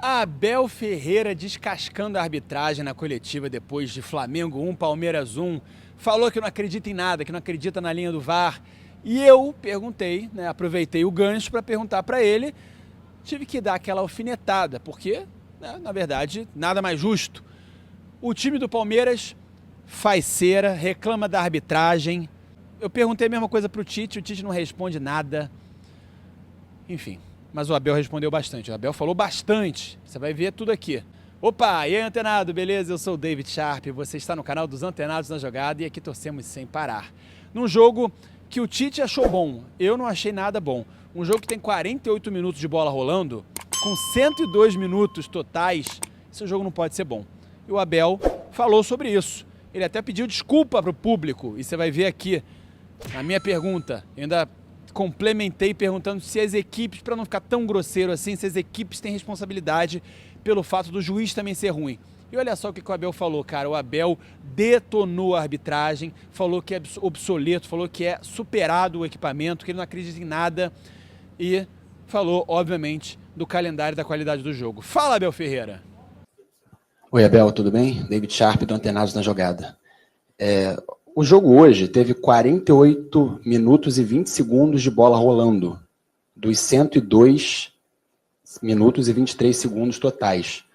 Abel Ferreira descascando a arbitragem na coletiva depois de Flamengo 1, Palmeiras 1. Falou que não acredita em nada, que não acredita na linha do VAR. E eu perguntei, aproveitei o gancho para perguntar para ele. Tive que dar aquela alfinetada, porque, na verdade, nada mais justo. O time do Palmeiras faz cera, reclama da arbitragem. Eu perguntei a mesma coisa para o Tite não responde nada. Enfim, mas o Abel respondeu bastante. O Abel falou bastante. Você vai ver tudo aqui. Opa, e aí, antenado, beleza? Eu sou o David Sharp, você está no canal dos Antenados na Jogada e aqui torcemos sem parar. Num jogo que o Tite achou bom, eu não achei nada bom. Um jogo que tem 48 minutos de bola rolando, com 102 minutos totais, esse jogo não pode ser bom. E o Abel falou sobre isso. Ele até pediu desculpa para o público, e você vai ver aqui, na minha pergunta, eu ainda complementei perguntando se as equipes, para não ficar tão grosseiro assim, se as equipes têm responsabilidade pelo fato do juiz também ser ruim. E olha só o que o Abel falou, cara. O Abel detonou a arbitragem, falou que é obsoleto, falou que é superado o equipamento, que ele não acredita em nada e falou, obviamente, do calendário e da qualidade do jogo. Fala, Abel Ferreira. Oi, Abel, tudo bem? David Sharp do Antenados na Jogada. O jogo hoje teve 48 minutos e 20 segundos de bola rolando, dos 102 minutos e 23 segundos totais.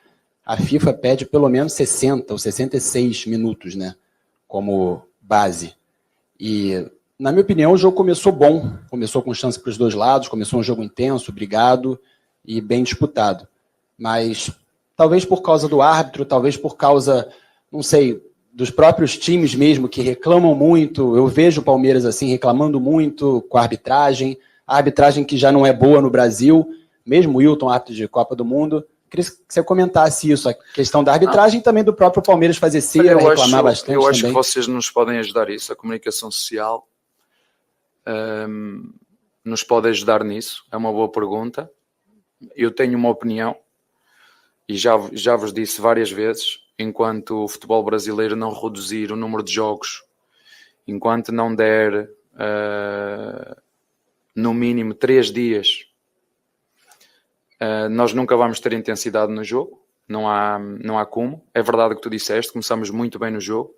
A FIFA pede pelo menos 60 ou 66 minutos, né, como base. E, na minha opinião, o jogo começou bom, começou com chance para os dois lados, começou um jogo intenso, brigado e bem disputado. Mas, talvez por causa do árbitro, talvez por causa, não sei, dos próprios times mesmo que reclamam muito. Eu vejo o Palmeiras assim reclamando muito com a arbitragem que já não é boa no Brasil, mesmo o Wilton, árbitro de Copa do Mundo. Queria que você comentasse isso, a questão da arbitragem e também do próprio Palmeiras fazer cera, reclamar bastante. Eu acho também. Que vocês nos podem ajudar isso, a comunicação social nos pode ajudar nisso, é uma boa pergunta. Eu tenho uma opinião e já vos disse várias vezes, enquanto o futebol brasileiro não reduzir o número de jogos, enquanto não der no mínimo 3 dias, nós nunca vamos ter intensidade no jogo, não há como. É verdade o que tu disseste, começamos muito bem no jogo,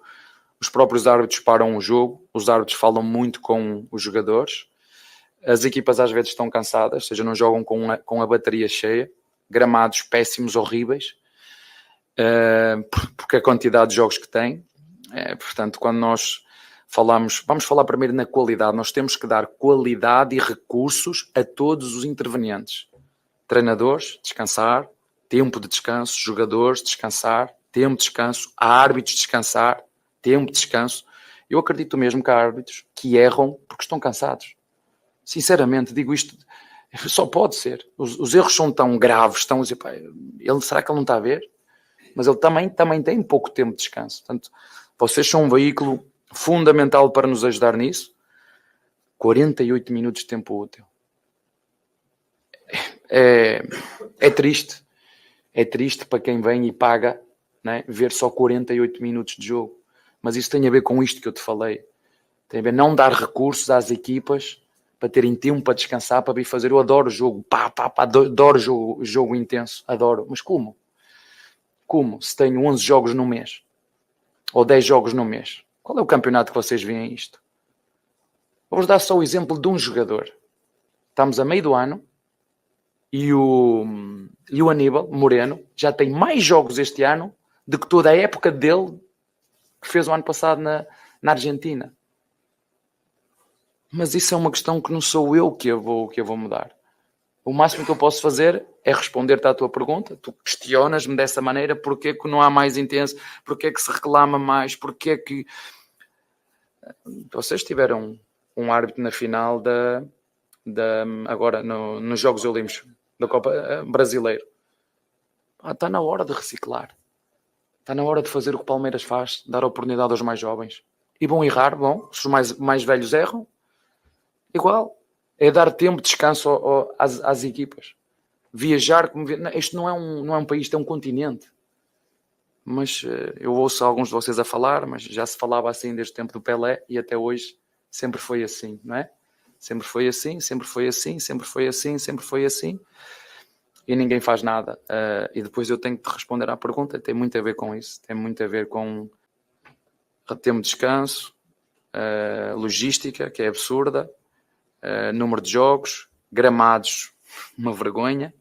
os próprios árbitros param o jogo, os árbitros falam muito com os jogadores, as equipas às vezes estão cansadas, ou seja, não jogam com a bateria cheia, gramados péssimos, horríveis, porque a quantidade de jogos que tem. Portanto, quando nós vamos falar primeiro na qualidade, nós temos que dar qualidade e recursos a todos os intervenientes. Treinadores, descansar, tempo de descanso, jogadores, descansar, tempo de descanso, árbitros, descansar, tempo de descanso. Eu acredito mesmo que há árbitros que erram porque estão cansados. Sinceramente, digo isto, só pode ser. Os erros são tão graves, estão a dizer, será que ele não está a ver? Mas ele também tem pouco tempo de descanso. Portanto, vocês são um veículo fundamental para nos ajudar nisso. 48 minutos de tempo útil. É triste. É triste para quem vem e paga, né, ver só 48 minutos de jogo. Mas isso tem a ver com isto que eu te falei. Tem a ver não dar recursos às equipas para terem tempo para descansar, para vir fazer. Eu adoro o jogo. Adoro jogo intenso. Adoro. Mas como? Como? Se tenho 11 jogos no mês. Ou 10 jogos no mês. Qual é o campeonato que vocês veem isto? Vou-vos dar só o exemplo de um jogador. Estamos a meio do ano. E o Aníbal Moreno já tem mais jogos este ano do que toda a época dele que fez o ano passado na Argentina. Mas isso é uma questão que não sou eu que eu vou mudar. O máximo que eu posso fazer é responder-te à tua pergunta. Tu questionas-me dessa maneira, porquê que não há mais intenso, porquê que se reclama mais, porquê que... Vocês tiveram um árbitro na final agora nos Jogos Olímpicos da Copa Brasileira. Está na hora de reciclar. Está na hora de fazer o que o Palmeiras faz, dar oportunidade aos mais jovens. E vão errar, se os mais velhos erram, igual. É dar tempo de descanso às equipas. Viajar, isto não é um país, isto é um continente. Mas eu ouço alguns de vocês a falar, mas já se falava assim desde o tempo do Pelé e até hoje sempre foi assim, não é? Sempre foi assim, sempre foi assim, sempre foi assim, sempre foi assim. e ninguém faz nada. E depois eu tenho que te responder à pergunta, tem muito a ver com isso, tem muito a ver com tempo de descanso, logística, que é absurda, número de jogos, gramados, uma vergonha.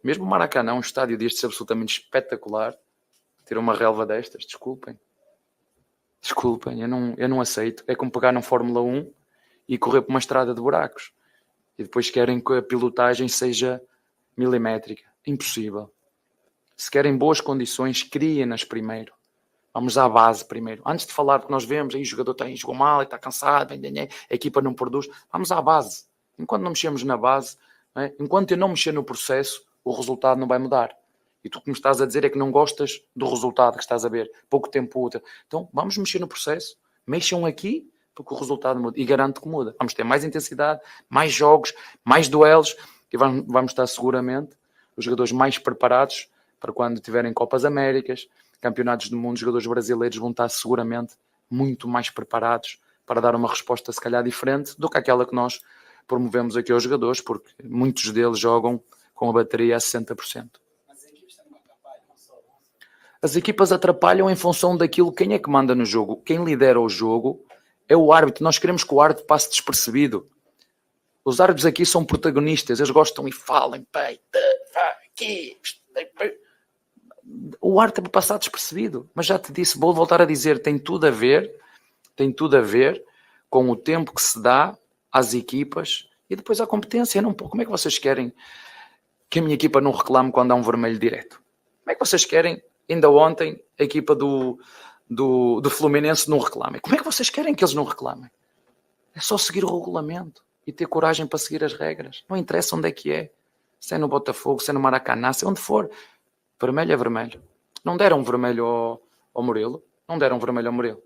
Mesmo o Maracanã, um estádio destes absolutamente espetacular, ter uma relva destas, desculpem, eu não aceito. É como pegar num Fórmula 1 e correr por uma estrada de buracos. E depois querem que a pilotagem seja milimétrica. Impossível. Se querem boas condições, criem-nas primeiro. Vamos à base primeiro. Antes de falar do que nós vemos, aí o jogador jogou mal, está cansado, a equipa não produz. Vamos à base. Enquanto não mexemos na base, não é? Enquanto eu não mexer no processo, o resultado não vai mudar. E tu o que me estás a dizer é que não gostas do resultado que estás a ver. Pouco tempo útil. Então vamos mexer no processo. Mexam aqui, porque o resultado muda. E garanto que muda. Vamos ter mais intensidade, mais jogos, mais duelos. E vamos estar seguramente os jogadores mais preparados para quando tiverem Copas Américas, Campeonatos do Mundo. Os jogadores brasileiros vão estar seguramente muito mais preparados para dar uma resposta se calhar diferente do que aquela que nós promovemos aqui aos jogadores, porque muitos deles jogam com a bateria a 60%. As equipas atrapalham em função daquilo, quem é que manda no jogo, quem lidera o jogo é o árbitro. Nós queremos que o árbitro passe despercebido. Os árbitros aqui são protagonistas, eles gostam e falam, o árbitro é para passar despercebido. Mas já te disse, vou voltar a dizer, tem tudo a ver com o tempo que se dá às equipas e depois à competência. Não, como é que vocês querem que a minha equipa não reclame quando há um vermelho direto? Como é que vocês querem, ainda ontem, a equipa do Fluminense não reclame? Como é que vocês querem que eles não reclamem? É só seguir o regulamento e ter coragem para seguir as regras. Não interessa onde é que é. Se é no Botafogo, se é no Maracanã, se é onde for. Vermelho é vermelho. Não deram vermelho ao Murilo? Não deram vermelho ao Murilo.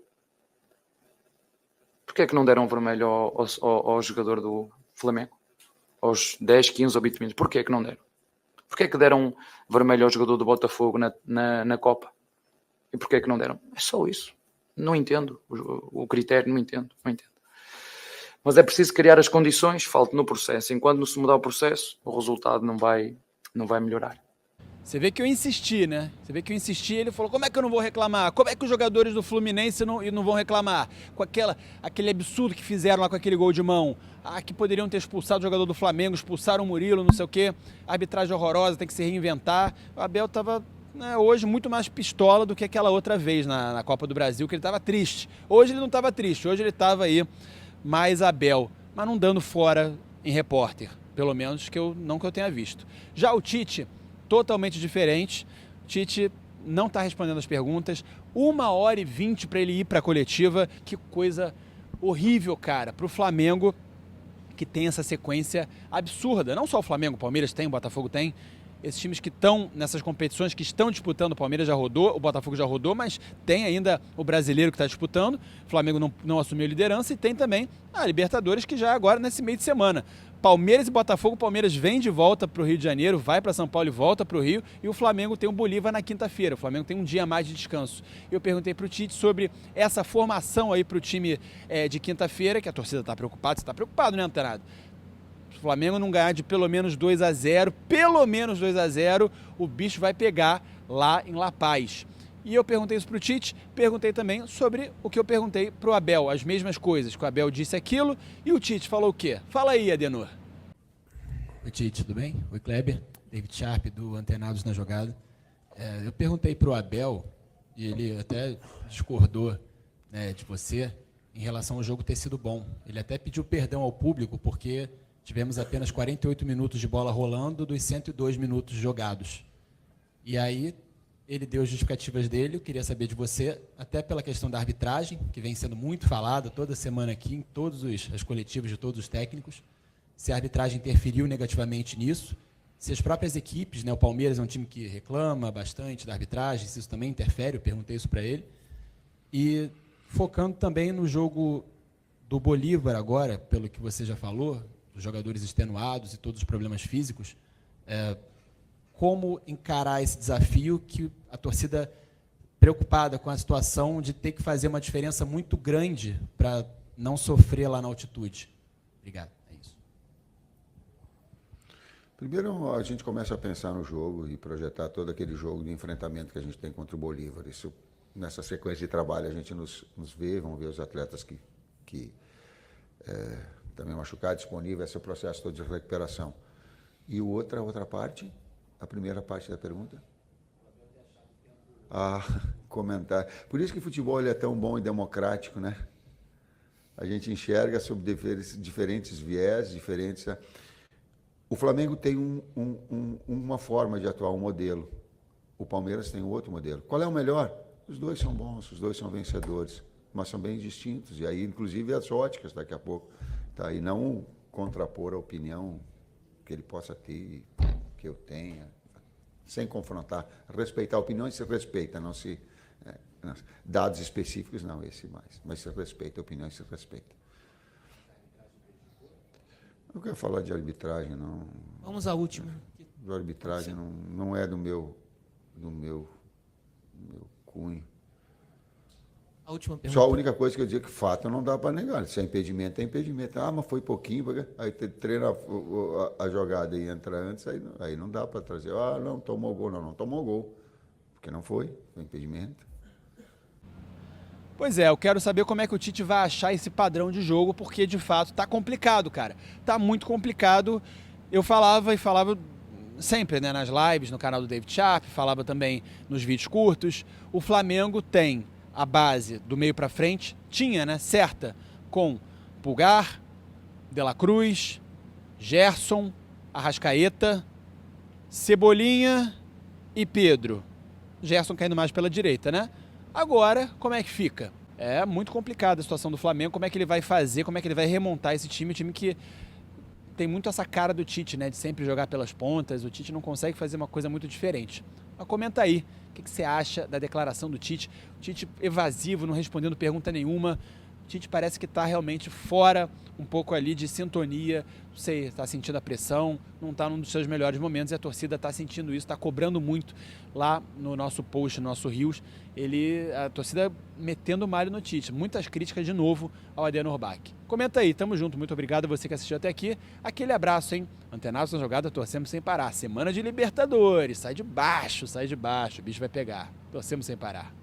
Porquê é que não deram vermelho ao jogador do Flamengo? Aos 10, 15 ou 20 minutos. Porquê é que não deram? Porquê é que deram vermelho ao jogador do Botafogo na Copa? E porquê é que não deram? É só isso. Não entendo o critério, não entendo. Mas é preciso criar as condições, falta no processo. Enquanto não se mudar o processo, o resultado não vai melhorar. Você vê que eu insisti, né? Ele falou, como é que eu não vou reclamar? Como é que os jogadores do Fluminense não vão reclamar? Com aquele absurdo que fizeram lá com aquele gol de mão. Que poderiam ter expulsado o jogador do Flamengo, expulsaram o Murilo, não sei o quê. Arbitragem horrorosa, tem que se reinventar. O Abel estava hoje muito mais pistola do que aquela outra vez na Copa do Brasil, que ele estava triste. Hoje ele não estava triste, hoje ele estava aí mais Abel, mas não dando fora em repórter, pelo menos que eu tenha visto. Já o Tite, totalmente diferente. Tite não está respondendo as perguntas. 1h20 para ele ir para a coletiva. Que coisa horrível, cara, para o Flamengo, que tem essa sequência absurda. Não só o Flamengo, o Palmeiras tem, o Botafogo tem. Esses times que estão nessas competições, que estão disputando, o Palmeiras já rodou, o Botafogo já rodou, mas tem ainda o brasileiro que está disputando. O Flamengo não assumiu a liderança e tem também a Libertadores, que já é agora nesse meio de semana. Palmeiras e Botafogo, o Palmeiras vem de volta para o Rio de Janeiro, vai para São Paulo e volta para o Rio, e o Flamengo tem o Bolívar na quinta-feira. O Flamengo tem um dia a mais de descanso. Eu perguntei para o Tite sobre essa formação aí para o time de quinta-feira, que a torcida está preocupada. Você está preocupado, né, Antenado? Se o Flamengo não ganhar de pelo menos 2-0, o bicho vai pegar lá em La Paz. E eu perguntei isso para o Tite, perguntei também sobre o que eu perguntei para o Abel, as mesmas coisas, que o Abel disse aquilo, e o Tite falou o quê? Fala aí, Adenor. Oi, Tite, tudo bem? Oi, Kleber, David Sharp, do Antenados na Jogada. Eu perguntei para o Abel, e ele até discordou, né, de você, em relação ao jogo ter sido bom. Ele até pediu perdão ao público, porque tivemos apenas 48 minutos de bola rolando dos 102 minutos jogados. E aí ele deu as justificativas dele. Eu queria saber de você, até pela questão da arbitragem, que vem sendo muito falada toda semana aqui, em todas as coletivas de todos os técnicos, se a arbitragem interferiu negativamente nisso, se as próprias equipes, né, o Palmeiras é um time que reclama bastante da arbitragem, se isso também interfere, eu perguntei isso para ele. E focando também no jogo do Bolívar agora, pelo que você já falou, os jogadores extenuados e todos os problemas físicos, como encarar esse desafio que a torcida, preocupada com a situação de ter que fazer uma diferença muito grande para não sofrer lá na altitude? Obrigado. É isso. Primeiro, a gente começa a pensar no jogo e projetar todo aquele jogo de enfrentamento que a gente tem contra o Bolívar. Isso, nessa sequência de trabalho, a gente nos vê, vamos ver os atletas que também machucados, disponíveis, esse processo todo de recuperação. E a outra parte, a primeira parte da pergunta? Comentar. Por isso que o futebol ele é tão bom e democrático, né? A gente enxerga sob diferentes viés, diferentes... O Flamengo tem uma forma de atuar, um modelo. O Palmeiras tem outro modelo. Qual é o melhor? Os dois são bons, os dois são vencedores, mas são bem distintos. E aí, inclusive, as óticas daqui a pouco. Tá? E não contrapor a opinião que ele possa ter, que eu tenha, sem confrontar. Respeitar opiniões se respeita, não se... dados específicos, não, esse mais. Mas se respeita, opiniões se respeita. Não quero falar de arbitragem, não. Vamos à última. De arbitragem não é do meu cunho. A última pergunta. Só a única coisa que eu digo que fato não dá para negar. Se é impedimento, é impedimento. Mas foi pouquinho. Aí treina a jogada e entra antes, aí não dá para trazer. Não, tomou gol. Não tomou gol. Porque não foi impedimento. Pois é, eu quero saber como é que o Tite vai achar esse padrão de jogo, porque de fato tá complicado, cara. Tá muito complicado. Eu falava sempre, né, nas lives, no canal do David Sharp, falava também nos vídeos curtos. O Flamengo tem a base do meio pra frente, tinha, né, certa, com Pulgar, De La Cruz, Gerson, Arrascaeta, Cebolinha e Pedro. Gerson caindo mais pela direita, né? Agora, como é que fica? É muito complicada a situação do Flamengo, como é que ele vai fazer, como é que ele vai remontar esse time, time que tem muito essa cara do Tite, né, de sempre jogar pelas pontas, o Tite não consegue fazer uma coisa muito diferente. Mas comenta aí, o que você acha da declaração do Tite? O Tite evasivo, não respondendo pergunta nenhuma, o Tite parece que está realmente fora um pouco ali de sintonia, não sei, está sentindo a pressão, não está num dos seus melhores momentos e a torcida está sentindo isso, está cobrando muito lá no nosso post, no nosso Rios, a torcida metendo malho no Tite, muitas críticas de novo ao Adriano Orbach. Comenta aí, tamo junto, muito obrigado a você que assistiu até aqui, aquele abraço, hein? Antenados na jogada, torcemos sem parar, semana de Libertadores, sai de baixo, o bicho vai pegar, torcemos sem parar.